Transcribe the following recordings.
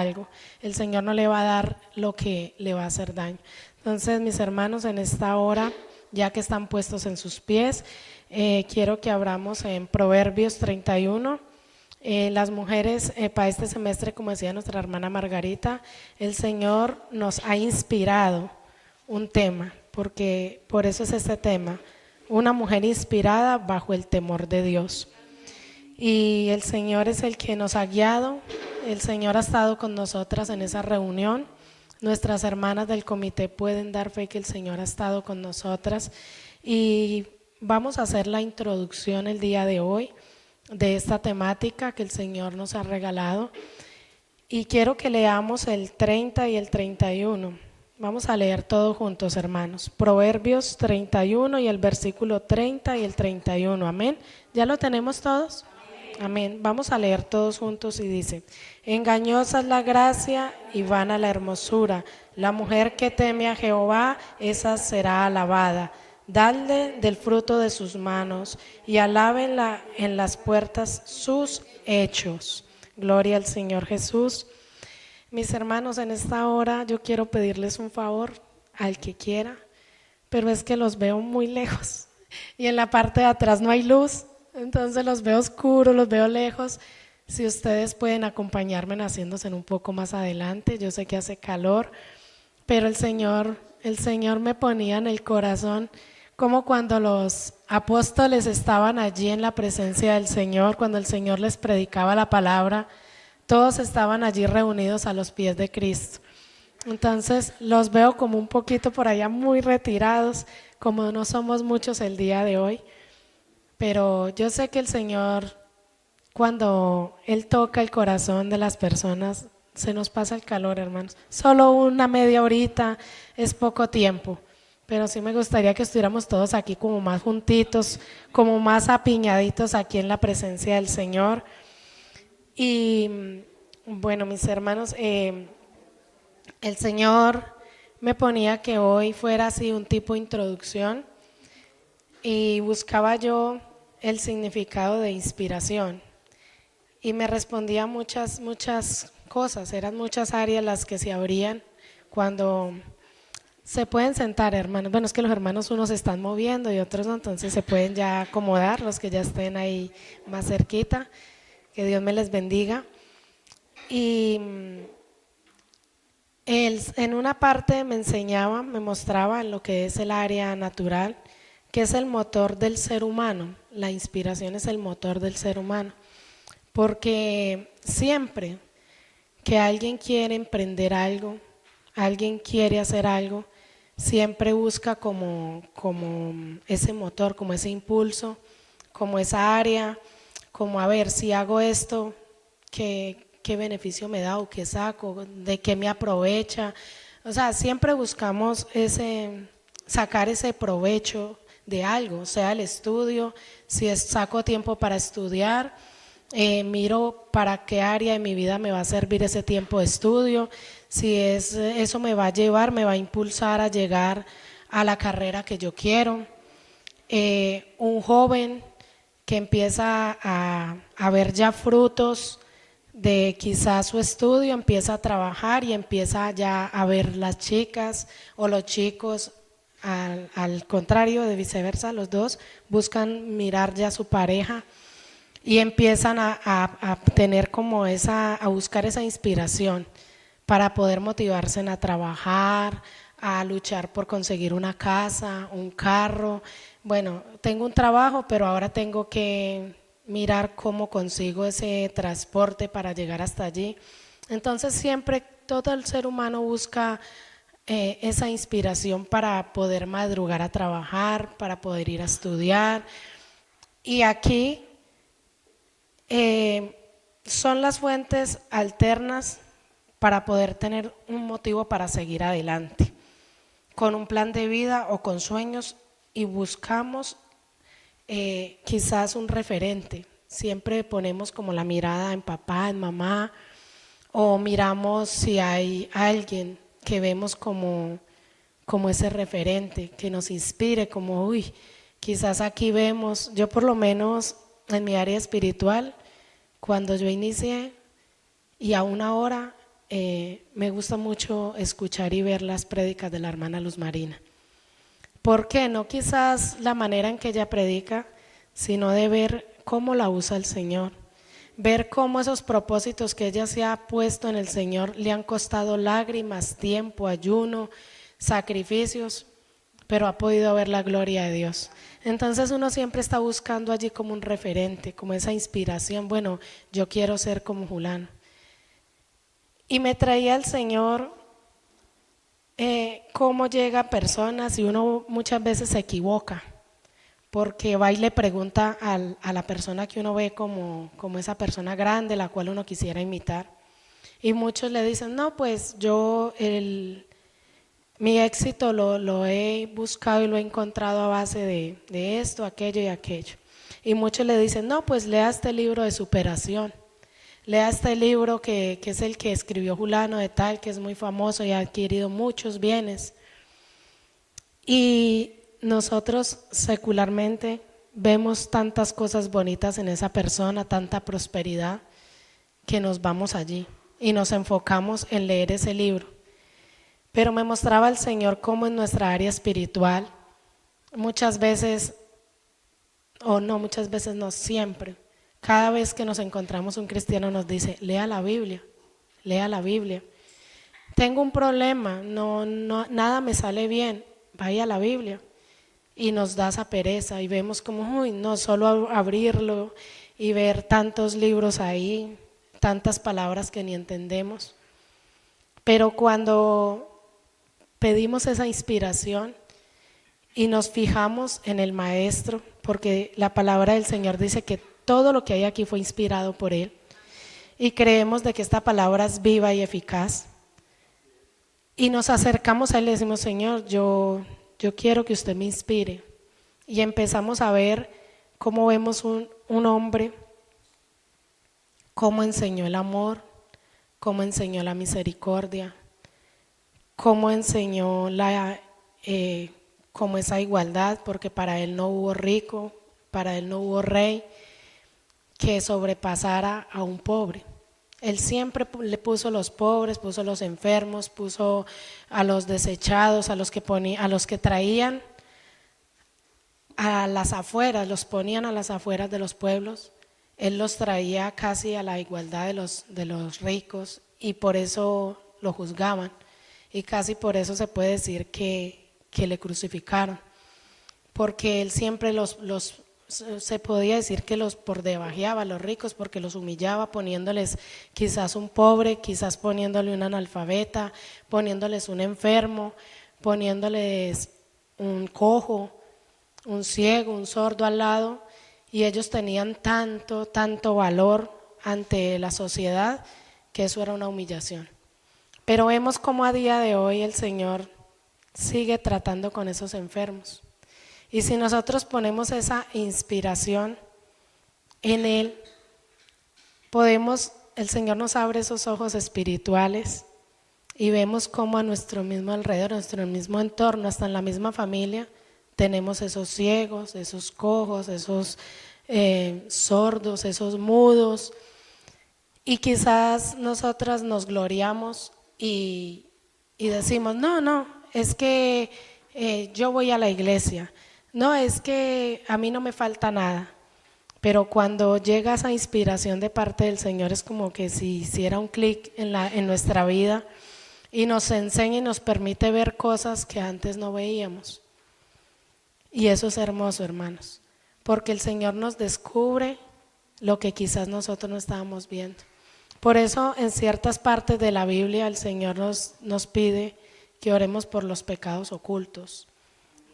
algo. El Señor no le va a dar lo que le va a hacer daño. Entonces, mis hermanos, en esta hora, ya que están puestos en sus pies, quiero que abramos en Proverbios 31. Las mujeres, para este semestre, como decía nuestra hermana Margarita, el Señor nos ha inspirado un tema, porque por eso es este tema, una mujer inspirada bajo el temor de Dios. Y el Señor es el que nos ha guiado, el Señor ha estado con nosotras en esa reunión. Nuestras hermanas del comité pueden dar fe que el Señor ha estado con nosotras. Y vamos a hacer la introducción el día de hoy de esta temática que el Señor nos ha regalado. Y quiero que leamos el 30 y el 31. Vamos a leer todos juntos, hermanos. Proverbios 31 y el versículo 30 y el 31. Amén. ¿Ya lo tenemos todos? Amén. Vamos a leer todos juntos y dice: engañosa es la gracia y vana la hermosura. La mujer que teme a Jehová, esa será alabada. Dadle del fruto de sus manos y alábenla en las puertas sus hechos. Gloria al Señor Jesús. Mis hermanos, en esta hora yo quiero pedirles un favor al que quiera, pero es que los veo muy lejos y en la parte de atrás no hay luz. Entonces los veo oscuros, los veo lejos. Si ustedes pueden acompañarme haciéndose un poco más adelante, yo sé que hace calor, pero el Señor me ponía en el corazón como cuando los apóstoles estaban allí en la presencia del Señor, cuando el Señor les predicaba la palabra, todos estaban allí reunidos a los pies de Cristo. Entonces los veo como un poquito por allá muy retirados, como no somos muchos el día de hoy. Pero yo sé que el Señor, cuando Él toca el corazón de las personas, se nos pasa el calor, hermanos. Solo una media horita es poco tiempo, pero sí me gustaría que estuviéramos todos aquí como más juntitos, como más apiñaditos aquí en la presencia del Señor. Y bueno, mis hermanos, el Señor me ponía que hoy fuera así un tipo de introducción y buscaba yo el significado de inspiración y me respondía muchas cosas, eran muchas áreas las que se abrían cuando se pueden sentar, hermanos. Bueno, es que los hermanos unos se están moviendo y otros no, entonces se pueden ya acomodar, los que ya estén ahí más cerquita, que Dios me les bendiga. Y él en una parte me enseñaba, me mostraba en lo que es el área natural, que es el motor del ser humano. La inspiración es el motor del ser humano, porque siempre que alguien quiere emprender algo, alguien quiere hacer algo, siempre busca como ese motor, como ese impulso, como esa área, como a ver, si hago esto, ¿qué beneficio me da o qué saco, de qué me aprovecha? O sea, siempre buscamos sacar ese provecho de algo, sea el estudio, si saco tiempo para estudiar, miro para qué área de mi vida me va a servir ese tiempo de estudio, si eso me va a llevar, me va a impulsar a llegar a la carrera que yo quiero. Un joven que empieza a ver ya frutos de quizás su estudio, empieza a trabajar y empieza ya a ver las chicas o los chicos. Al contrario, de viceversa, los dos buscan mirar ya a su pareja y empiezan a tener como a buscar esa inspiración para poder motivarse a trabajar, a luchar por conseguir una casa, un carro. Bueno, tengo un trabajo, pero ahora tengo que mirar cómo consigo ese transporte para llegar hasta allí. Entonces siempre todo el ser humano busca esa inspiración para poder madrugar a trabajar, para poder ir a estudiar. Y aquí son las fuentes alternas para poder tener un motivo para seguir adelante, con un plan de vida o con sueños, y buscamos quizás un referente. Siempre ponemos como la mirada en papá, en mamá, o miramos si hay alguien que vemos como ese referente, que nos inspire, como uy, quizás aquí vemos, yo por lo menos en mi área espiritual, cuando yo inicié y aún ahora me gusta mucho escuchar y ver las prédicas de la hermana Luz Marina. ¿Por qué? No quizás la manera en que ella predica, sino de ver cómo la usa el Señor. Ver cómo esos propósitos que ella se ha puesto en el Señor le han costado lágrimas, tiempo, ayuno, sacrificios, pero ha podido ver la gloria de Dios. Entonces uno siempre está buscando allí como un referente, como esa inspiración. Bueno, yo quiero ser como Julano. Y me traía el Señor cómo llega a personas y uno muchas veces se equivoca, porque va y le pregunta a la persona que uno ve como esa persona grande, la cual uno quisiera imitar. Y muchos le dicen, no, pues yo mi éxito lo he buscado y lo he encontrado a base de esto, aquello y aquello. Y muchos le dicen, no, pues lea este libro de superación. Lea este libro que es el que escribió Julano de tal, que es muy famoso y ha adquirido muchos bienes. Y nosotros secularmente vemos tantas cosas bonitas en esa persona, tanta prosperidad, que nos vamos allí y nos enfocamos en leer ese libro. Pero me mostraba el Señor cómo en nuestra área espiritual, muchas veces, o no, muchas veces no, siempre, cada vez que nos encontramos un cristiano nos dice, lea la Biblia, lea la Biblia. Tengo un problema, nada me sale bien, vaya a la Biblia. Y nos da esa pereza y vemos como, uy, no, solo abrirlo y ver tantos libros ahí, tantas palabras que ni entendemos. Pero cuando pedimos esa inspiración y nos fijamos en el Maestro, porque la palabra del Señor dice que todo lo que hay aquí fue inspirado por Él, y creemos de que esta palabra es viva y eficaz, y nos acercamos a Él y le decimos, Señor, yo quiero que usted me inspire. Y empezamos a ver cómo vemos un hombre, cómo enseñó el amor, cómo enseñó la misericordia, cómo enseñó como esa igualdad, porque para él no hubo rico, para él no hubo rey que sobrepasara a un pobre. Él siempre le puso a los pobres, puso a los enfermos, puso a los desechados, a los que traían a las afueras, los ponían a las afueras de los pueblos. Él los traía casi a la igualdad de los ricos y por eso lo juzgaban. Y casi por eso se puede decir que le crucificaron. Porque él siempre se podía decir que los por debajeaba a los ricos porque los humillaba poniéndoles quizás un pobre, quizás poniéndole un analfabeta, poniéndoles un enfermo, poniéndoles un cojo, un ciego, un sordo al lado, y ellos tenían tanto valor ante la sociedad que eso era una humillación. Pero vemos cómo a día de hoy el Señor sigue tratando con esos enfermos. Y si nosotros ponemos esa inspiración en Él, el Señor nos abre esos ojos espirituales y vemos cómo a nuestro mismo alrededor, a nuestro mismo entorno, hasta en la misma familia, tenemos esos ciegos, esos cojos, esos sordos, esos mudos. Y quizás nosotras nos gloriamos y decimos, no, es que yo voy a la iglesia. No, es que a mí no me falta nada, pero cuando llega esa inspiración de parte del Señor es como que si hiciera un clic en nuestra vida y nos enseña y nos permite ver cosas que antes no veíamos. Y eso es hermoso, hermanos, porque el Señor nos descubre lo que quizás nosotros no estábamos viendo. Por eso en ciertas partes de la Biblia el Señor nos pide que oremos por los pecados ocultos.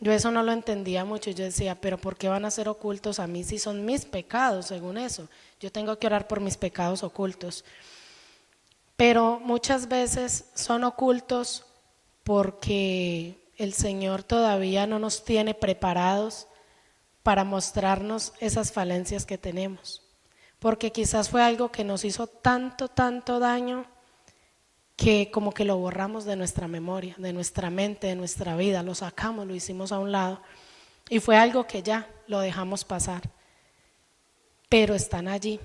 Yo eso no lo entendía mucho, yo decía, pero ¿por qué van a ser ocultos a mí si son mis pecados según eso? Yo tengo que orar por mis pecados ocultos. Pero muchas veces son ocultos porque el Señor todavía no nos tiene preparados para mostrarnos esas falencias que tenemos. Porque quizás fue algo que nos hizo tanto daño que como que lo borramos de nuestra memoria, de nuestra mente, de nuestra vida, lo sacamos, lo hicimos a un lado y fue algo que ya lo dejamos pasar, pero están allí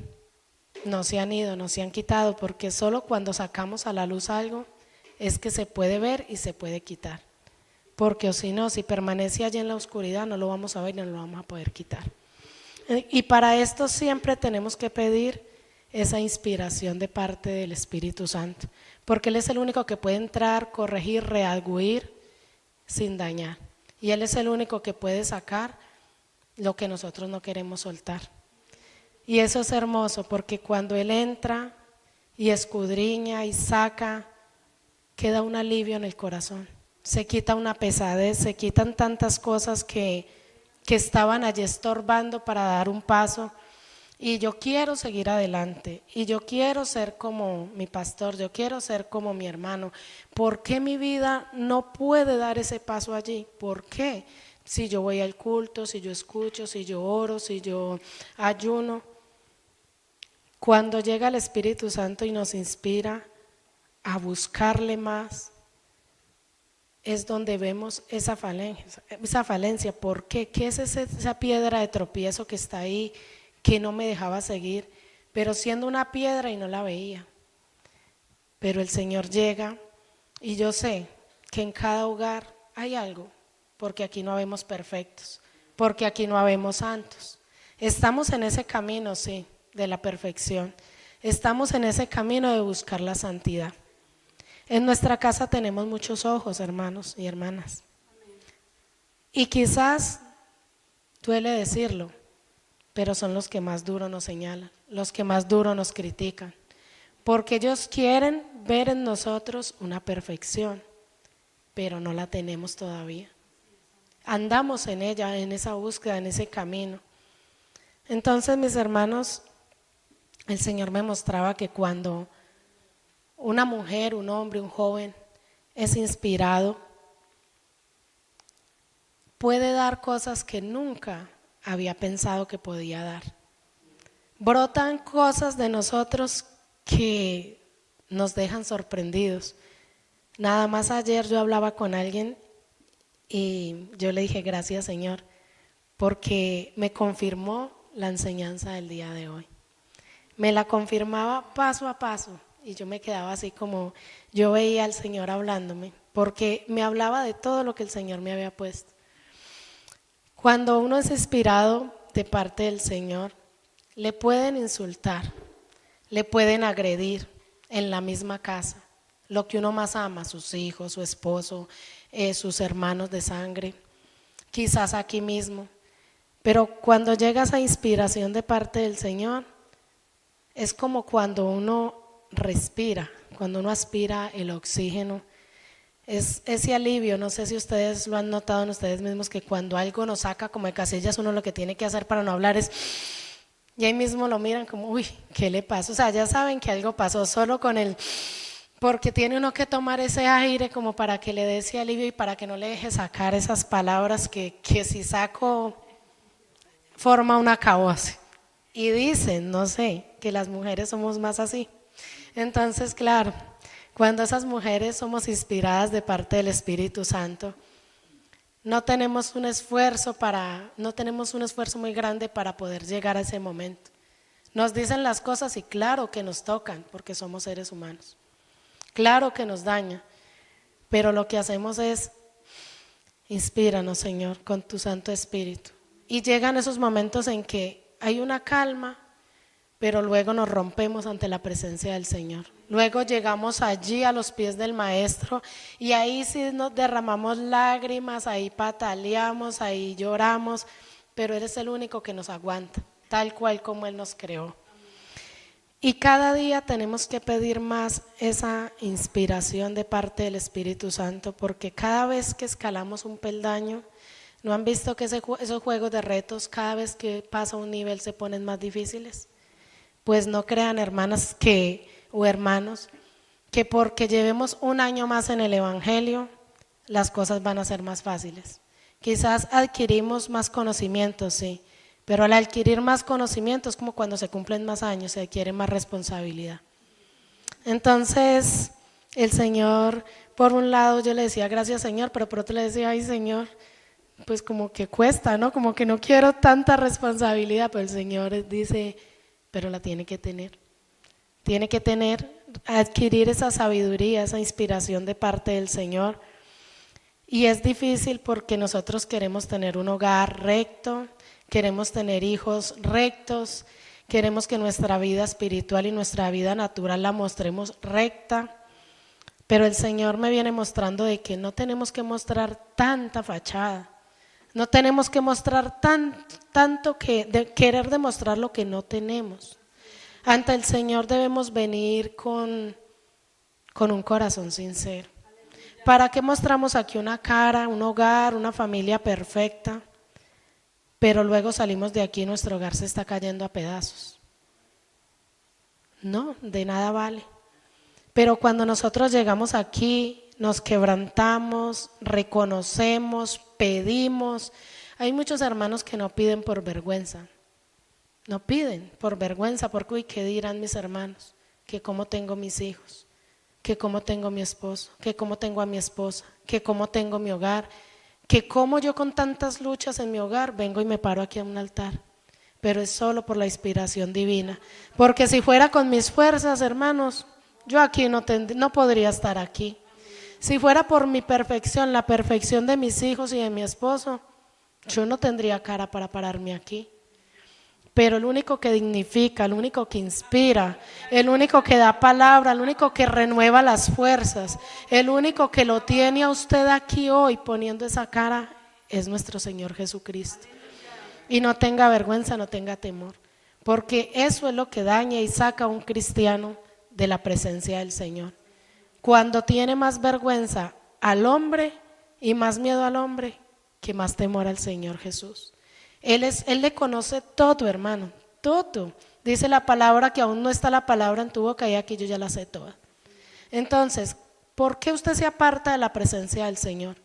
no se han ido, no se han quitado, porque solo cuando sacamos a la luz algo es que se puede ver y se puede quitar. Porque o si no, si permanece allí en la oscuridad, no lo vamos a ver y no lo vamos a poder quitar. Y para esto siempre tenemos que pedir esa inspiración de parte del Espíritu Santo, porque Él es el único que puede entrar, corregir, redarguir sin dañar. Y Él es el único que puede sacar lo que nosotros no queremos soltar. Y eso es hermoso, porque cuando Él entra y escudriña y saca, queda un alivio en el corazón. Se quita una pesadez, se quitan tantas cosas que estaban allí estorbando para dar un paso. Y yo quiero seguir adelante, y yo quiero ser como mi pastor, yo quiero ser como mi hermano. ¿Por qué mi vida no puede dar ese paso allí? ¿Por qué? Si yo voy al culto, si yo escucho, si yo oro, si yo ayuno. Cuando llega el Espíritu Santo y nos inspira a buscarle más, es donde vemos esa falencia. ¿Por qué? ¿Qué es esa piedra de tropiezo que está ahí, que no me dejaba seguir? Pero siendo una piedra y no la veía. Pero el Señor llega y yo sé que en cada hogar hay algo, porque aquí no habemos perfectos, porque aquí no habemos santos. Estamos en ese camino, sí, de la perfección. Estamos en ese camino de buscar la santidad. En nuestra casa tenemos muchos ojos, hermanos y hermanas. Y quizás duele decirlo, pero son los que más duro nos señalan, los que más duro nos critican, porque ellos quieren ver en nosotros una perfección, pero no la tenemos todavía. Andamos en ella, en esa búsqueda, en ese camino. Entonces, mis hermanos, el Señor me mostraba que cuando una mujer, un hombre, un joven es inspirado, puede dar cosas que nunca había pensado que podía dar. Brotan cosas de nosotros que nos dejan sorprendidos. Nada más ayer yo hablaba con alguien y yo le dije gracias, Señor, porque me confirmó la enseñanza del día de hoy. Me la confirmaba paso a paso. Y yo me quedaba así como, yo veía al Señor hablándome, porque me hablaba de todo lo que el Señor me había puesto. Cuando uno es inspirado de parte del Señor, le pueden insultar, le pueden agredir en la misma casa, lo que uno más ama, sus hijos, su esposo, sus hermanos de sangre, quizás aquí mismo. Pero cuando llega esa inspiración de parte del Señor, es como cuando uno respira, cuando uno aspira el oxígeno, es ese alivio. No sé si ustedes lo han notado en ustedes mismos, que cuando algo nos saca como de casillas, uno lo que tiene que hacer para no hablar es, y ahí mismo lo miran como, uy, ¿qué le pasa? O sea, ya saben que algo pasó, solo con el, porque tiene uno que tomar ese aire como para que le dé ese alivio y para que no le deje sacar esas palabras que si saco forma un acabose. Y dicen, no sé, que las mujeres somos más así. Entonces, claro, cuando esas mujeres somos inspiradas de parte del Espíritu Santo, no tenemos un esfuerzo muy grande para poder llegar a ese momento. Nos dicen las cosas y claro que nos tocan, porque somos seres humanos. Claro que nos daña, pero lo que hacemos es, inspíranos, Señor, con tu Santo Espíritu. Y llegan esos momentos en que hay una calma, pero luego nos rompemos ante la presencia del Señor. Luego llegamos allí a los pies del Maestro y ahí sí nos derramamos lágrimas, ahí pataleamos, ahí lloramos, pero Él es el único que nos aguanta, tal cual como Él nos creó. Y cada día tenemos que pedir más esa inspiración de parte del Espíritu Santo, porque cada vez que escalamos un peldaño, ¿no han visto que esos juegos de retos, cada vez que pasa un nivel se ponen más difíciles? Pues no crean, hermanas o hermanos, que porque llevemos un año más en el Evangelio, las cosas van a ser más fáciles. Quizás adquirimos más conocimientos, sí, pero al adquirir más conocimientos es como cuando se cumplen más años, se adquiere más responsabilidad. Entonces, el Señor, por un lado yo le decía gracias, Señor, pero por otro le decía, ay, Señor, pues como que cuesta, ¿no? Como que no quiero tanta responsabilidad, pero el Señor dice, pero la tiene que tener. tiene que adquirir esa sabiduría, esa inspiración de parte del Señor. Y es difícil porque nosotros queremos tener un hogar recto, queremos tener hijos rectos, queremos que nuestra vida espiritual y nuestra vida natural la mostremos recta. Pero el Señor me viene mostrando de que no tenemos que mostrar tanta fachada, no tenemos que mostrar tanto de querer demostrar lo que no tenemos. Ante el Señor debemos venir con un corazón sincero. ¿Para qué mostramos aquí una cara, un hogar, una familia perfecta, pero luego salimos de aquí y nuestro hogar se está cayendo a pedazos? No, de nada vale. Pero cuando nosotros llegamos aquí, nos quebrantamos, reconocemos, pedimos. Hay muchos hermanos que no piden por vergüenza. No piden por vergüenza, porque uy, ¿qué dirán mis hermanos? Que cómo tengo mis hijos, que cómo tengo mi esposo, que cómo tengo a mi esposa, que cómo tengo mi hogar, que cómo yo con tantas luchas en mi hogar vengo y me paro aquí a un altar. Pero es solo por la inspiración divina. Porque si fuera con mis fuerzas, hermanos, yo aquí no podría estar aquí. Si fuera por mi perfección, la perfección de mis hijos y de mi esposo, yo no tendría cara para pararme aquí. Pero el único que dignifica, el único que inspira, el único que da palabra, el único que renueva las fuerzas, el único que lo tiene a usted aquí hoy poniendo esa cara es nuestro Señor Jesucristo. Y no tenga vergüenza, no tenga temor, porque eso es lo que daña y saca a un cristiano de la presencia del Señor. Cuando tiene más vergüenza al hombre y más miedo al hombre que más temor al Señor Jesús. Él le conoce todo, hermano, todo. Dice la palabra que aún no está la palabra en tu boca y aquí yo ya la sé toda. Entonces, ¿por qué usted se aparta de la presencia del Señor?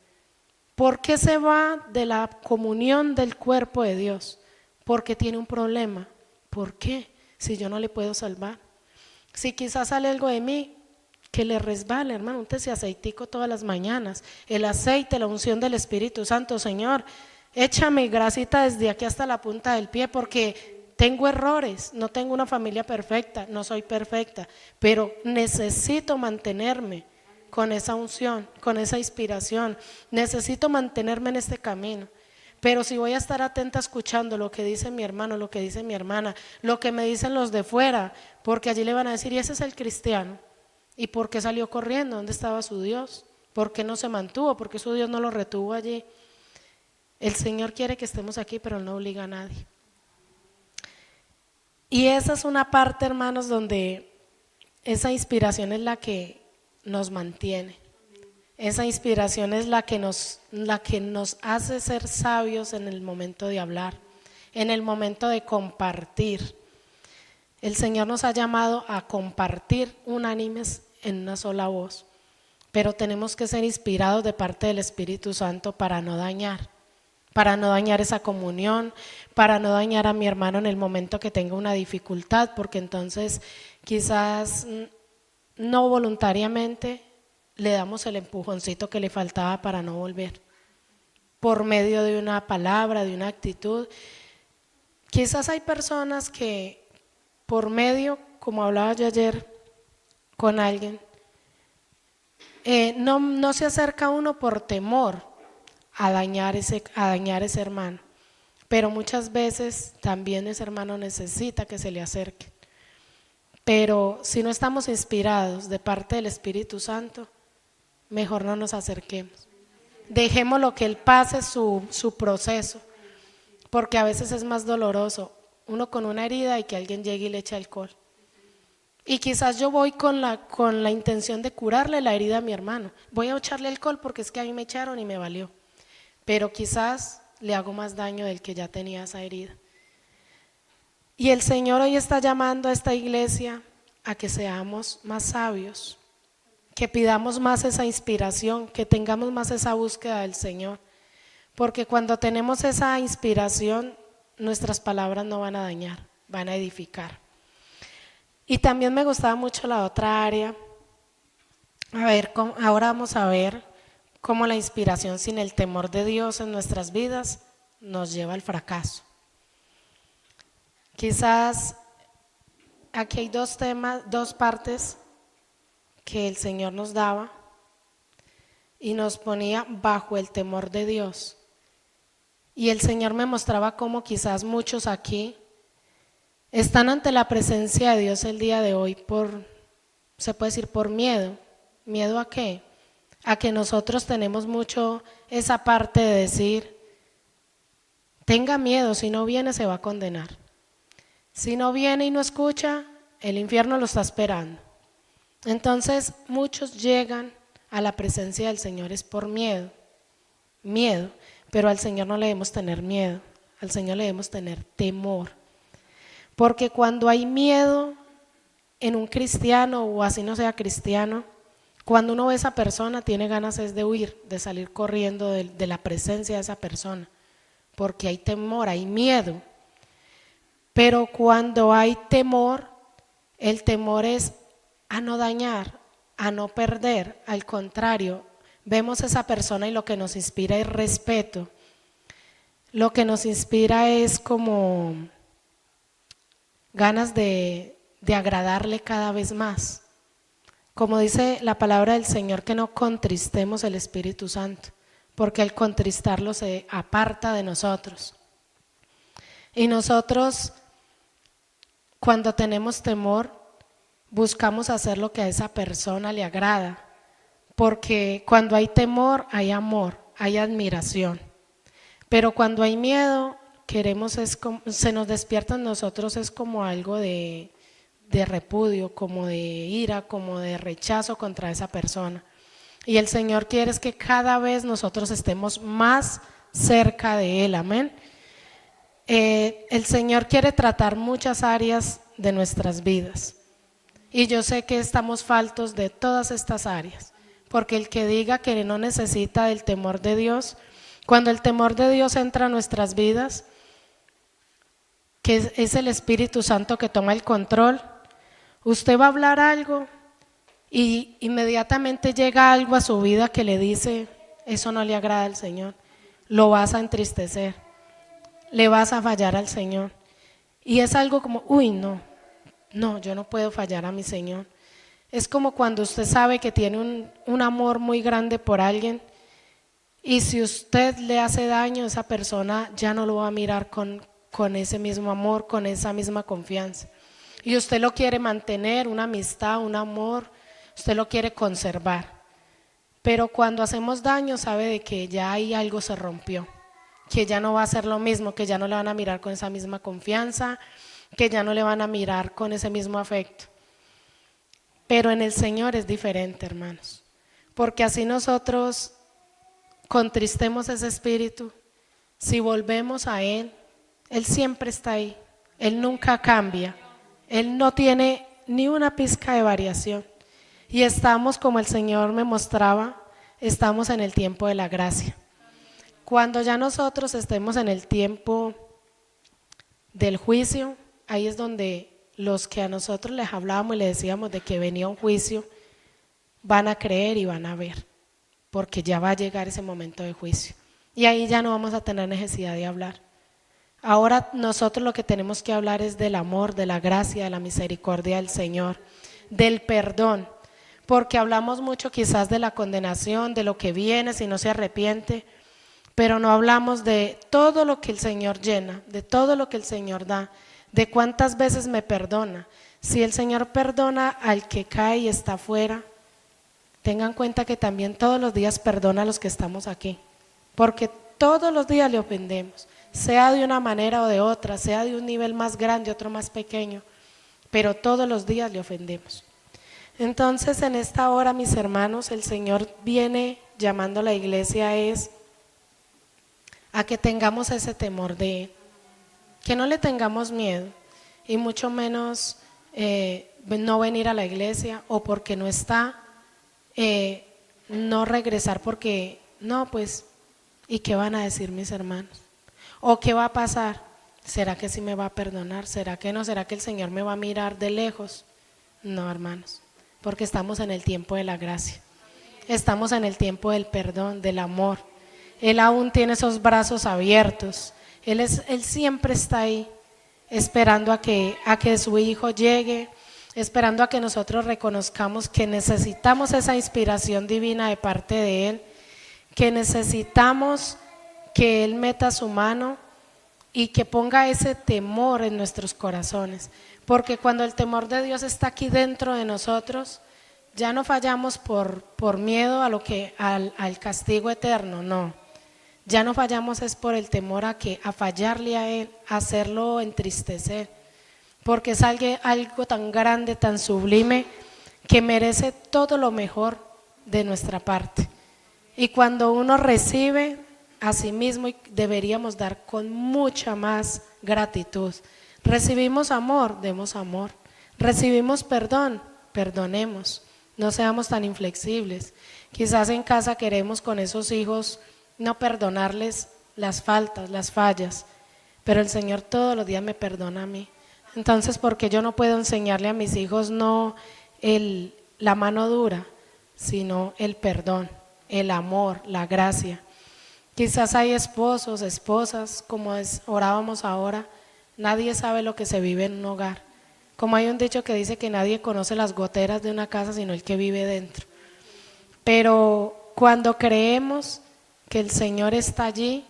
¿Por qué se va de la comunión del cuerpo de Dios? Porque tiene un problema. ¿Por qué? Si yo no le puedo salvar. Si quizás sale algo de mí que le resbale, hermano, úntese aceitico todas las mañanas. El aceite, la unción del Espíritu Santo. Señor, échame grasita desde aquí hasta la punta del pie porque tengo errores, no tengo una familia perfecta, no soy perfecta, pero necesito mantenerme con esa unción, con esa inspiración, necesito mantenerme en este camino. Pero si voy a estar atenta escuchando lo que dice mi hermano, lo que dice mi hermana, lo que me dicen los de fuera, porque allí le van a decir, y ese es el cristiano, ¿y por qué salió corriendo? ¿Dónde estaba su Dios? ¿Por qué no se mantuvo? ¿Por qué su Dios no lo retuvo allí? El Señor quiere que estemos aquí, pero no obliga a nadie. Y esa es una parte, hermanos, donde esa inspiración es la que nos mantiene. Esa inspiración es la que nos hace ser sabios en el momento de hablar, en el momento de compartir. El Señor nos ha llamado a compartir unánimes en una sola voz, pero tenemos que ser inspirados de parte del Espíritu Santo para no dañar esa comunión, para no dañar a mi hermano en el momento que tenga una dificultad, porque entonces quizás no voluntariamente le damos el empujoncito que le faltaba para no volver, por medio de una palabra, de una actitud. Quizás hay personas que por medio, como hablaba yo ayer con alguien, no se acerca a uno por temor a dañar ese hermano, pero muchas veces también ese hermano necesita que se le acerque. Pero si no estamos inspirados de parte del Espíritu Santo, mejor no nos acerquemos. Dejémoslo que Él pase su proceso, porque a veces es más doloroso uno con una herida y que alguien llegue y le eche alcohol. Y quizás yo voy con la intención de curarle la herida a mi hermano. Voy a echarle alcohol porque es que a mí me echaron y me valió. Pero quizás le hago más daño del que ya tenía esa herida. Y el Señor hoy está llamando a esta iglesia a que seamos más sabios, que pidamos más esa inspiración, que tengamos más esa búsqueda del Señor. Porque cuando tenemos esa inspiración, nuestras palabras no van a dañar, van a edificar. Y también me gustaba mucho la otra área. Ahora vamos a ver cómo la inspiración sin el temor de Dios en nuestras vidas nos lleva al fracaso. Quizás aquí hay dos temas, dos partes que el Señor nos daba y nos ponía bajo el temor de Dios. Y el Señor me mostraba cómo quizás muchos aquí están ante la presencia de Dios el día de hoy se puede decir por miedo. ¿Miedo a qué? A que nosotros tenemos mucho esa parte de decir, tenga miedo, si no viene se va a condenar. Si no viene y no escucha, el infierno lo está esperando. Entonces muchos llegan a la presencia del Señor es por miedo, pero al Señor no le debemos tener miedo, al Señor le debemos tener temor. Porque cuando hay miedo en un cristiano o así no sea cristiano, cuando uno ve a esa persona tiene ganas es de huir, de salir corriendo de la presencia de esa persona, porque hay temor, hay miedo. Pero cuando hay temor, el temor es a no dañar, a no perder, al contrario, vemos a esa persona y lo que nos inspira es respeto, lo que nos inspira es como ganas de agradarle cada vez más. Como dice la palabra del Señor, que no contristemos el Espíritu Santo, porque al contristarlo se aparta de nosotros. Y nosotros, cuando tenemos temor, buscamos hacer lo que a esa persona le agrada, porque cuando hay temor hay amor, hay admiración. Pero cuando hay miedo, se nos despierta en nosotros es como algo de repudio, como de ira, como de rechazo contra esa persona. Y el Señor quiere es que cada vez nosotros estemos más cerca de Él, amén. El Señor quiere tratar muchas áreas de nuestras vidas y yo sé que estamos faltos de todas estas áreas, porque el que diga que no necesita del temor de Dios, cuando el temor de Dios entra a nuestras vidas, que es el Espíritu Santo que toma el control, usted va a hablar algo y inmediatamente llega algo a su vida que le dice, eso no le agrada al Señor, lo vas a entristecer, le vas a fallar al Señor. Y es algo como, uy, no, yo no puedo fallar a mi Señor. Es como cuando usted sabe que tiene un amor muy grande por alguien y si usted le hace daño, esa persona ya no lo va a mirar con ese mismo amor, con esa misma confianza. Y usted lo quiere mantener, una amistad, un amor, usted lo quiere conservar. Pero cuando hacemos daño sabe de que ya ahí algo se rompió, que ya no va a ser lo mismo, que ya no le van a mirar con esa misma confianza, que ya no le van a mirar con ese mismo afecto. Pero en el Señor es diferente, hermanos, porque así nosotros contristemos ese espíritu, si volvemos a Él, Él siempre está ahí, Él nunca cambia, Él no tiene ni una pizca de variación. Y estamos, como el Señor me mostraba, estamos en el tiempo de la gracia. Cuando ya nosotros estemos en el tiempo del juicio, ahí es donde los que a nosotros les hablábamos y les decíamos de que venía un juicio, van a creer y van a ver, porque ya va a llegar ese momento de juicio. Y ahí ya no vamos a tener necesidad de hablar. Ahora nosotros lo que tenemos que hablar es del amor, de la gracia, de la misericordia del Señor, del perdón, porque hablamos mucho quizás de la condenación, de lo que viene si no se arrepiente, pero no hablamos de todo lo que el Señor llena, de todo lo que el Señor da, de cuántas veces me perdona. Si el Señor perdona al que cae y está afuera, tengan en cuenta que también todos los días perdona a los que estamos aquí, porque todos los días le ofendemos, sea de una manera o de otra, sea de un nivel más grande, otro más pequeño, pero todos los días le ofendemos. Entonces en esta hora, mis hermanos, el Señor viene llamando a la iglesia a que tengamos ese temor de Él, que no le tengamos miedo y mucho menos no venir a la iglesia o porque no está, no regresar porque no, pues, ¿y qué van a decir mis hermanos? ¿O qué va a pasar? ¿Será que sí me va a perdonar? ¿Será que no? ¿Será que el Señor me va a mirar de lejos? No, hermanos, porque estamos en el tiempo de la gracia, estamos en el tiempo del perdón, del amor. Él aún tiene esos brazos abiertos, Él siempre está ahí esperando a que su hijo llegue, esperando a que nosotros reconozcamos que necesitamos esa inspiración divina de parte de Él, que necesitamos que Él meta su mano y que ponga ese temor en nuestros corazones, porque cuando el temor de Dios está aquí dentro de nosotros, ya no fallamos por miedo a al castigo eterno, no. Ya no fallamos es por el temor a fallarle a Él, a hacerlo entristecer, porque es algo tan grande, tan sublime, que merece todo lo mejor de nuestra parte. Y cuando uno recibe, a sí mismo deberíamos dar con mucha más gratitud. Recibimos amor, demos amor. Recibimos perdón, perdonemos. No seamos tan inflexibles. Quizás en casa queremos con esos hijos no perdonarles las faltas, las fallas, pero el Señor todos los días me perdona a mí. Entonces, ¿por qué yo no puedo enseñarle a mis hijos no la mano dura, sino el perdón, el amor, la gracia? Quizás hay esposos, esposas, como orábamos ahora, nadie sabe lo que se vive en un hogar. Como hay un dicho que dice que nadie conoce las goteras de una casa sino el que vive dentro. Pero cuando creemos que el Señor está allí,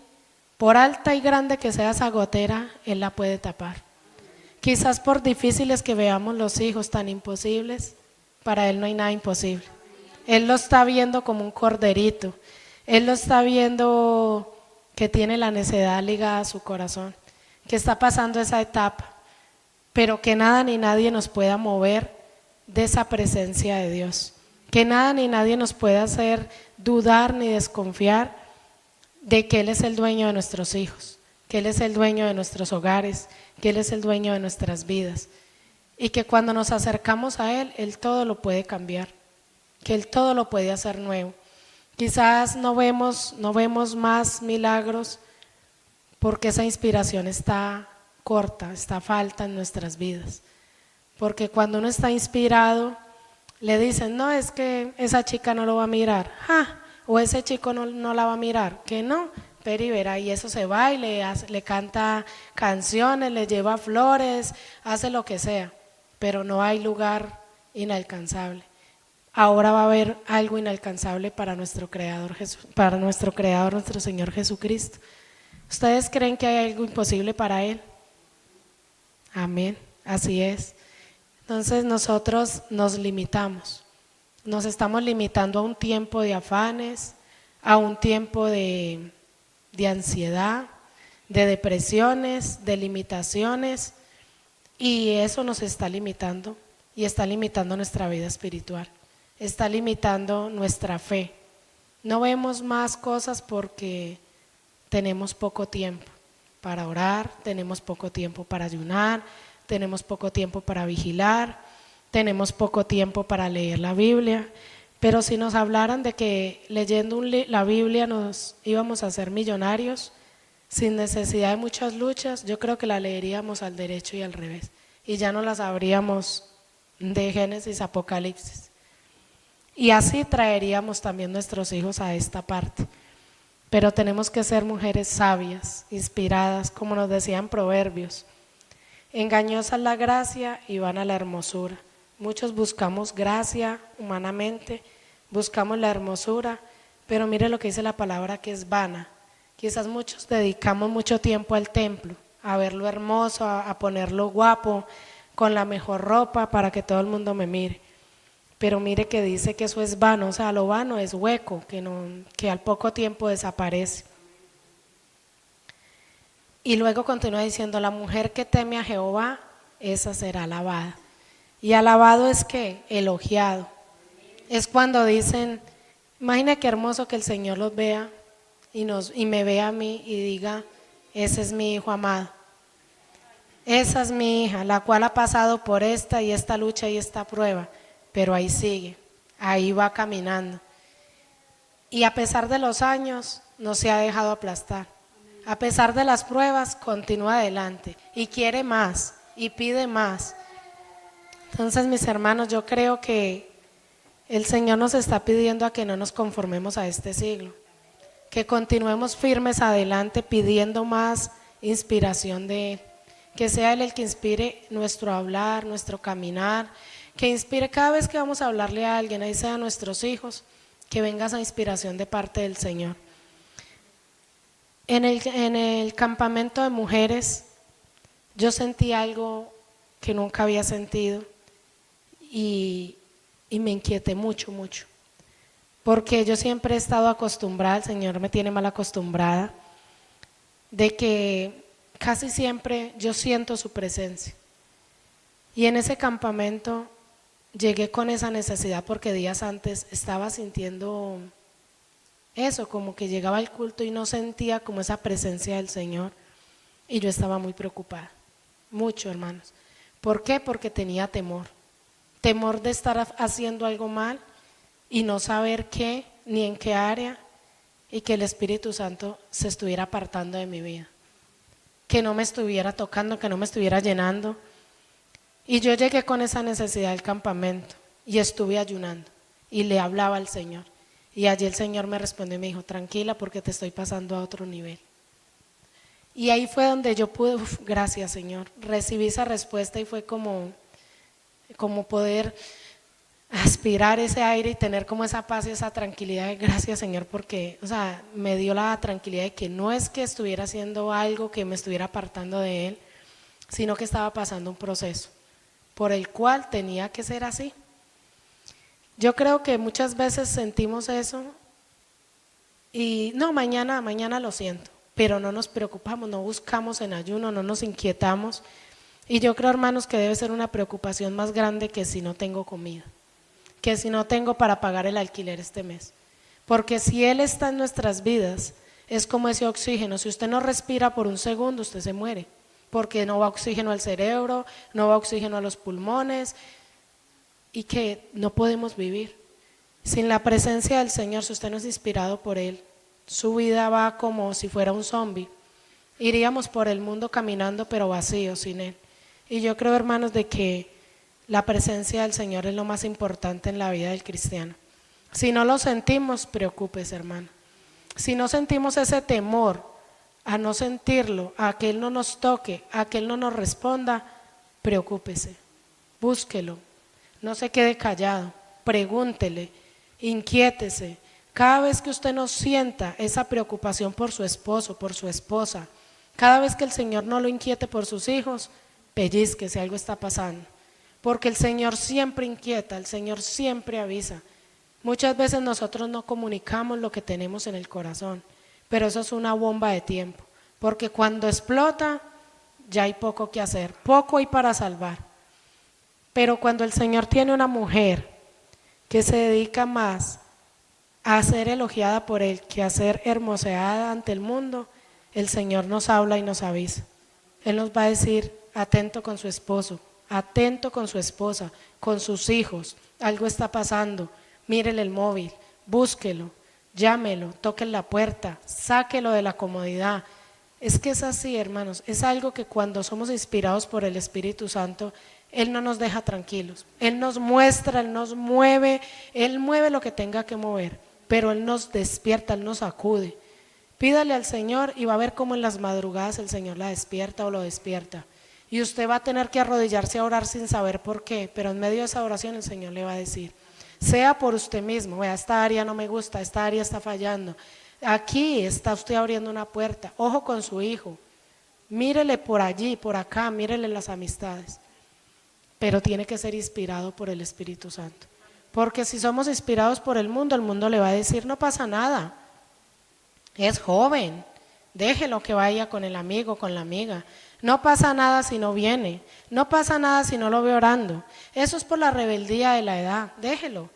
por alta y grande que sea esa gotera, Él la puede tapar. Quizás por difíciles que veamos los hijos tan imposibles, para Él no hay nada imposible. Él lo está viendo como un corderito. Él lo está viendo que tiene la necedad ligada a su corazón, que está pasando esa etapa, pero que nada ni nadie nos pueda mover de esa presencia de Dios. Que nada ni nadie nos pueda hacer dudar ni desconfiar de que Él es el dueño de nuestros hijos, que Él es el dueño de nuestros hogares, que Él es el dueño de nuestras vidas. Y que cuando nos acercamos a Él, Él todo lo puede cambiar, que Él todo lo puede hacer nuevo. Quizás no vemos más milagros porque esa inspiración está corta, está falta en nuestras vidas. Porque cuando uno está inspirado, le dicen, no, es que esa chica no lo va a mirar, o ese chico no la va a mirar, que no, pero y verá, y eso se va y le canta canciones, le lleva flores, hace lo que sea, pero no hay lugar inalcanzable. Ahora va a haber algo inalcanzable para nuestro Creador, nuestro Señor Jesucristo. ¿Ustedes creen que hay algo imposible para Él? Amén, así es. Entonces nosotros nos limitamos, nos estamos limitando a un tiempo de afanes, a un tiempo de ansiedad, de depresiones, de limitaciones, y eso nos está limitando y está limitando nuestra vida espiritual, está limitando nuestra fe. No vemos más cosas porque tenemos poco tiempo para orar, tenemos poco tiempo para ayunar, tenemos poco tiempo para vigilar, tenemos poco tiempo para leer la Biblia. Pero si nos hablaran de que leyendo la Biblia nos íbamos a hacer millonarios sin necesidad de muchas luchas, yo creo que la leeríamos al derecho y al revés, y ya no la sabríamos de Génesis a Apocalipsis. Y así traeríamos también nuestros hijos a esta parte. Pero tenemos que ser mujeres sabias, inspiradas, como nos decían Proverbios. Engañosa es la gracia y vana la hermosura. Muchos buscamos gracia humanamente, buscamos la hermosura, pero mire lo que dice la palabra, que es vana. Quizás muchos dedicamos mucho tiempo al templo, a verlo hermoso, a ponerlo guapo, con la mejor ropa para que todo el mundo me mire. Pero mire que dice que eso es vano, o sea, lo vano es hueco, que al poco tiempo desaparece. Y luego continúa diciendo, la mujer que teme a Jehová, esa será alabada. Y alabado es ¿qué? Elogiado. Es cuando dicen, imagina qué hermoso que el Señor los vea y me vea a mí y diga, ese es mi hijo amado. Esa es mi hija, la cual ha pasado por esta y esta lucha y esta prueba, pero ahí sigue, ahí va caminando. Y a pesar de los años, no se ha dejado aplastar. A pesar de las pruebas, continúa adelante y quiere más y pide más. Entonces, mis hermanos, yo creo que el Señor nos está pidiendo a que no nos conformemos a este siglo, que continuemos firmes adelante pidiendo más inspiración de Él, que sea Él el que inspire nuestro hablar, nuestro caminar, que inspire cada vez que vamos a hablarle a alguien, ahí sea a nuestros hijos, que venga esa inspiración de parte del Señor. En el campamento de mujeres yo sentí algo que nunca había sentido y me inquieté mucho, mucho, porque yo siempre he estado acostumbrada, el Señor me tiene mal acostumbrada, de que casi siempre yo siento su presencia. Y en ese campamento llegué con esa necesidad porque días antes estaba sintiendo eso, como que llegaba al culto y no sentía como esa presencia del Señor. Y yo estaba muy preocupada, mucho, hermanos. ¿Por qué? Porque tenía temor. Temor de estar haciendo algo mal y no saber qué, ni en qué área, y que el Espíritu Santo se estuviera apartando de mi vida, que no me estuviera tocando, que no me estuviera llenando. Y yo llegué con esa necesidad del campamento y estuve ayunando y le hablaba al Señor. Y allí el Señor me respondió y me dijo, tranquila porque te estoy pasando a otro nivel. Y ahí fue donde yo pude, gracias Señor, recibí esa respuesta y fue como poder aspirar ese aire y tener como esa paz y esa tranquilidad de gracias Señor porque, o sea, me dio la tranquilidad de que no es que estuviera haciendo algo que me estuviera apartando de Él, sino que estaba pasando un proceso por el cual tenía que ser así. Yo creo que muchas veces sentimos eso y no, mañana lo siento, pero no nos preocupamos, no buscamos en ayuno, no nos inquietamos. Y yo creo, hermanos, que debe ser una preocupación más grande que si no tengo comida, que si no tengo para pagar el alquiler este mes. Porque si Él está en nuestras vidas, es como ese oxígeno. Si usted no respira por un segundo, usted se muere, porque no va oxígeno al cerebro, no va oxígeno a los pulmones, y que no podemos vivir. Sin la presencia del Señor, si usted no es inspirado por Él, su vida va como si fuera un zombie. Iríamos por el mundo caminando, pero vacío, sin Él. Y yo creo, hermanos, de que la presencia del Señor es lo más importante en la vida del cristiano. Si no lo sentimos, preocúpese, hermano. Si no sentimos ese temor a no sentirlo, a que Él no nos toque, a que Él no nos responda, preocúpese, búsquelo, no se quede callado, pregúntele, inquiétese. Cada vez que usted no sienta esa preocupación por su esposo, por su esposa, cada vez que el Señor no lo inquiete por sus hijos, pellizque si algo está pasando, porque el Señor siempre inquieta, el Señor siempre avisa. Muchas veces nosotros no comunicamos lo que tenemos en el corazón, pero eso es una bomba de tiempo, porque cuando explota ya hay poco que hacer, poco hay para salvar. Pero cuando el Señor tiene una mujer que se dedica más a ser elogiada por Él que a ser hermoseada ante el mundo, el Señor nos habla y nos avisa. Él nos va a decir, atento con su esposo, atento con su esposa, con sus hijos, algo está pasando, mírele el móvil, búsquelo, llámelo, toque la puerta, sáquelo de la comodidad. Es que es así, hermanos, es algo que cuando somos inspirados por el Espíritu Santo, Él no nos deja tranquilos, Él nos muestra, Él nos mueve, Él mueve lo que tenga que mover, pero Él nos despierta, Él nos sacude. Pídale al Señor y va a ver cómo en las madrugadas el Señor la despierta o lo despierta. Y usted va a tener que arrodillarse a orar sin saber por qué, pero en medio de esa oración el Señor le va a decir, sea por usted mismo, vea, esta área no me gusta, esta área está fallando, aquí está usted abriendo una puerta, ojo con su hijo, mírele por allí, por acá, mírele las amistades, pero tiene que ser inspirado por el Espíritu Santo, porque si somos inspirados por el mundo le va a decir, no pasa nada, es joven, déjelo que vaya con el amigo, con la amiga. No pasa nada si no viene, no pasa nada si no lo ve orando. Eso es por la rebeldía de la edad, déjelo.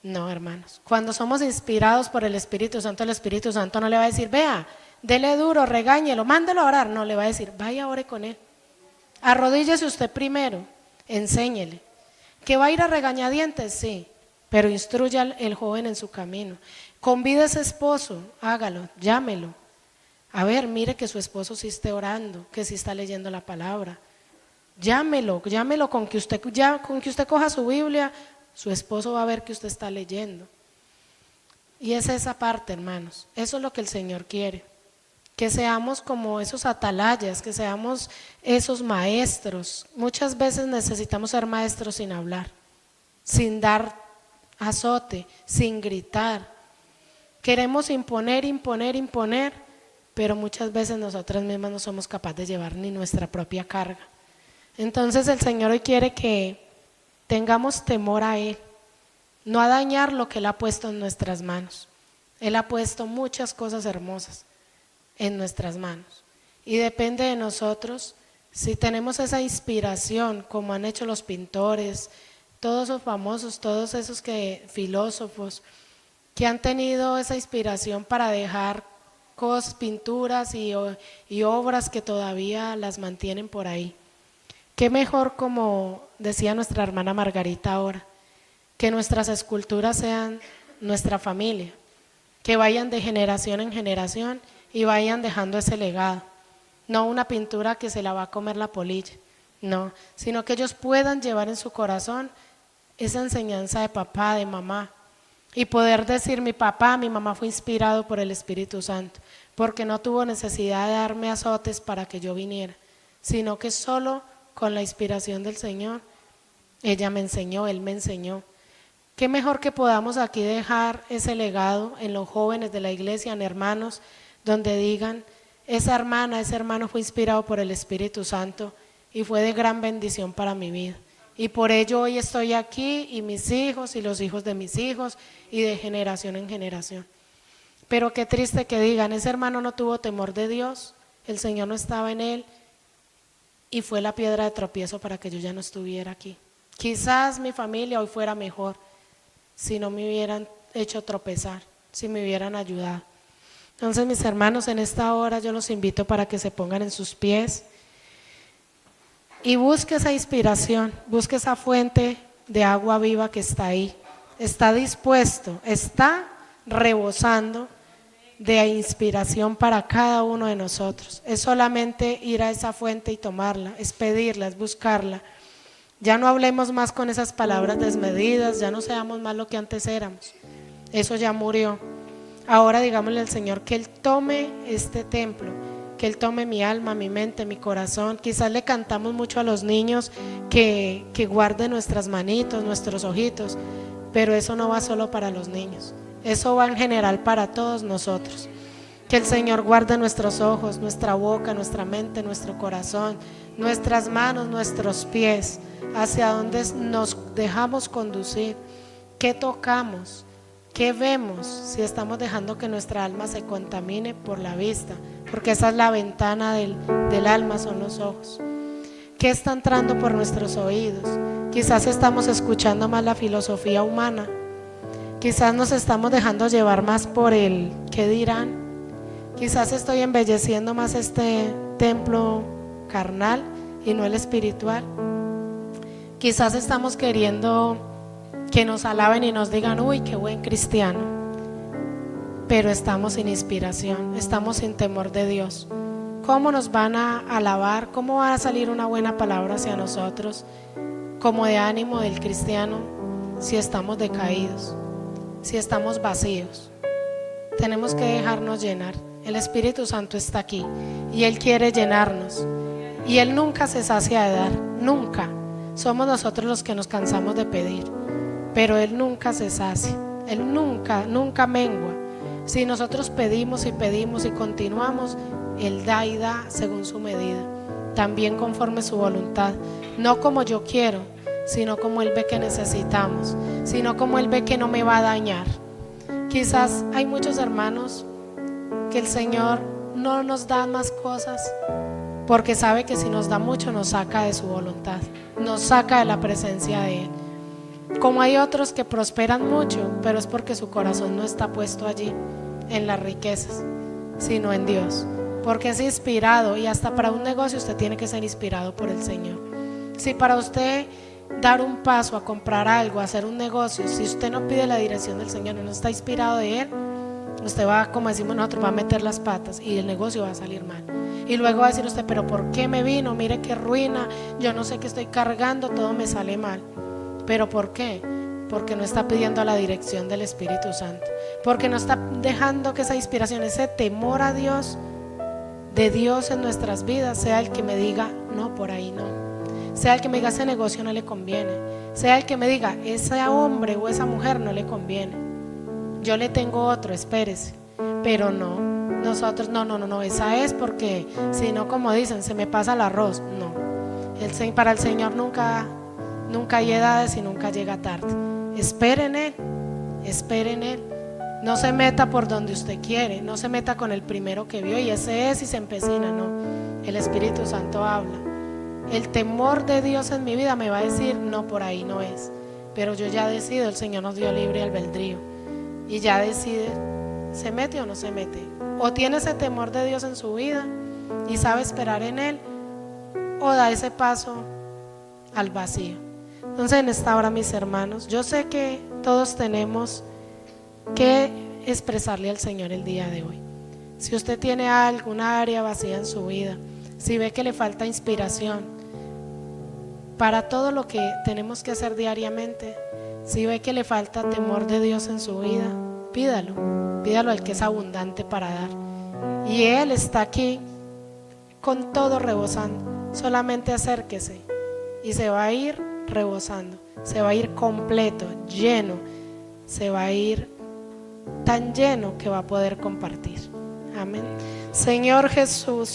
No, hermanos, cuando somos inspirados por el Espíritu Santo no le va a decir, vea, dele duro, regáñelo, mándelo a orar. No, le va a decir, vaya, ore con él. Arrodíllese usted primero, enséñele. ¿Que va a ir a regañadientes? Sí, pero instruya al joven en su camino. Convide a ese esposo, hágalo, llámelo. A ver, mire que su esposo sí esté orando, que sí está leyendo la palabra. Llámelo con que usted coja su Biblia, su esposo va a ver que usted está leyendo. Y es esa parte, hermanos, eso es lo que el Señor quiere. que seamos como esos atalayas, que seamos esos maestros. Muchas veces necesitamos ser maestros sin hablar, sin dar azote, sin gritar. Queremos imponer, imponer, imponer, pero muchas veces nosotras mismas no somos capaces de llevar ni nuestra propia carga. Entonces el Señor hoy quiere que tengamos temor a Él, no a dañar lo que Él ha puesto en nuestras manos. Él ha puesto muchas cosas hermosas en nuestras manos y depende de nosotros si tenemos esa inspiración como han hecho los pintores, todos esos famosos, todos esos filósofos que han tenido esa inspiración para dejar cosas, pinturas y obras que todavía las mantienen por ahí. Qué mejor, como decía nuestra hermana Margarita ahora, que nuestras esculturas sean nuestra familia, que vayan de generación en generación y vayan dejando ese legado. No una pintura que se la va a comer la polilla, no, sino que ellos puedan llevar en su corazón esa enseñanza de papá, de mamá, y poder decir: mi papá, mi mamá fue inspirado por el Espíritu Santo, porque no tuvo necesidad de darme azotes para que yo viniera, sino que solo con la inspiración del Señor, ella me enseñó, Él me enseñó. Qué mejor que podamos aquí dejar ese legado en los jóvenes de la iglesia, en hermanos, donde digan: esa hermana, ese hermano fue inspirado por el Espíritu Santo y fue de gran bendición para mi vida. Y por ello hoy estoy aquí, y mis hijos y los hijos de mis hijos, y de generación en generación. Pero qué triste que digan: ese hermano no tuvo temor de Dios, el Señor no estaba en él, y fue la piedra de tropiezo para que yo ya no estuviera aquí. Quizás mi familia hoy fuera mejor si no me hubieran hecho tropezar, si me hubieran ayudado. Entonces, mis hermanos, en esta hora yo los invito para que se pongan en sus pies y busque esa inspiración, busque esa fuente de agua viva que está ahí. Está dispuesto, está rebosando de inspiración para cada uno de nosotros. Es solamente ir a esa fuente y tomarla, es pedirla, es buscarla. Ya no hablemos más con esas palabras desmedidas, ya no seamos más lo que antes éramos. Eso ya murió. Ahora digámosle al Señor que Él tome este templo, que Él tome mi alma, mi mente, mi corazón. Quizás le cantamos mucho a los niños que guarden nuestras manitos, nuestros ojitos, pero eso no va solo para los niños, eso va en general para todos nosotros. Que el Señor guarde nuestros ojos, nuestra boca, nuestra mente, nuestro corazón, nuestras manos, nuestros pies, hacia donde nos dejamos conducir, qué tocamos, qué vemos, si estamos dejando que nuestra alma se contamine por la vista, porque esa es la ventana del alma, son los ojos. ¿Qué está entrando por nuestros oídos? Quizás estamos escuchando más la filosofía humana, quizás nos estamos dejando llevar más por el ¿qué dirán? Quizás estoy embelleciendo más este templo carnal y no el espiritual. Quizás estamos queriendo que nos alaben y nos digan: uy, qué buen cristiano, pero estamos sin inspiración, estamos sin temor de Dios. ¿Cómo nos van a alabar? ¿Cómo va a salir una buena palabra hacia nosotros como de ánimo del cristiano si estamos decaídos, si estamos vacíos? Tenemos que dejarnos llenar. El Espíritu Santo está aquí y Él quiere llenarnos, y Él nunca se sacia de dar, nunca. Somos nosotros los que nos cansamos de pedir, pero Él nunca se sacia, Él nunca, nunca mengua. Si nosotros pedimos y pedimos y continuamos, Él da y da según su medida, también conforme su voluntad, no como yo quiero, sino como Él ve que necesitamos, sino como Él ve que no me va a dañar. Quizás hay muchos hermanos que el Señor no nos da más cosas porque sabe que si nos da mucho nos saca de su voluntad, nos saca de la presencia de Él. Como hay otros que prosperan mucho, pero es porque su corazón no está puesto allí en las riquezas, sino en Dios, porque es inspirado. Y hasta para un negocio usted tiene que ser inspirado por el Señor. Si para usted dar un paso a comprar algo, a hacer un negocio, si usted no pide la dirección del Señor y no está inspirado de Él, usted va, como decimos nosotros, va a meter las patas y el negocio va a salir mal. Y luego va a decir usted: pero ¿por qué me vino? Mire qué ruina, yo no sé qué estoy cargando, todo me sale mal. ¿Pero por qué? Porque no está pidiendo la dirección del Espíritu Santo, porque no está dejando que esa inspiración, ese temor a Dios de Dios en nuestras vidas sea el que me diga, no, por ahí no. Sea el que me diga, ese negocio no le conviene. Sea el que me diga, ese hombre o esa mujer no le conviene. Yo le tengo otro, espérese. Pero no, nosotros no, esa es porque si no, como dicen, se me pasa el arroz. No, para el Señor nunca hay edades y nunca llega tarde. Espere en Él, espere en Él. No se meta por donde usted quiere, no se meta con el primero que vio y ese es y se empecina, no. El Espíritu Santo habla. El temor de Dios en mi vida me va a decir, no, por ahí no es. Pero yo ya decido, el Señor nos dio libre albedrío y ya decide, ¿se mete o no se mete? O tiene ese temor de Dios en su vida y sabe esperar en Él, o da ese paso al vacío. Entonces en esta hora, mis hermanos, yo sé que todos tenemos que expresarle al Señor el día de hoy. Si usted tiene alguna área vacía en su vida, si ve que le falta inspiración para todo lo que tenemos que hacer diariamente, si ve que le falta temor de Dios en su vida, pídalo al que es abundante para dar. Y Él está aquí con todo rebosando. Solamente acérquese y se va a ir rebosando, se va a ir completo, lleno, se va a ir tan lleno que va a poder compartir. Amén. Señor Jesús,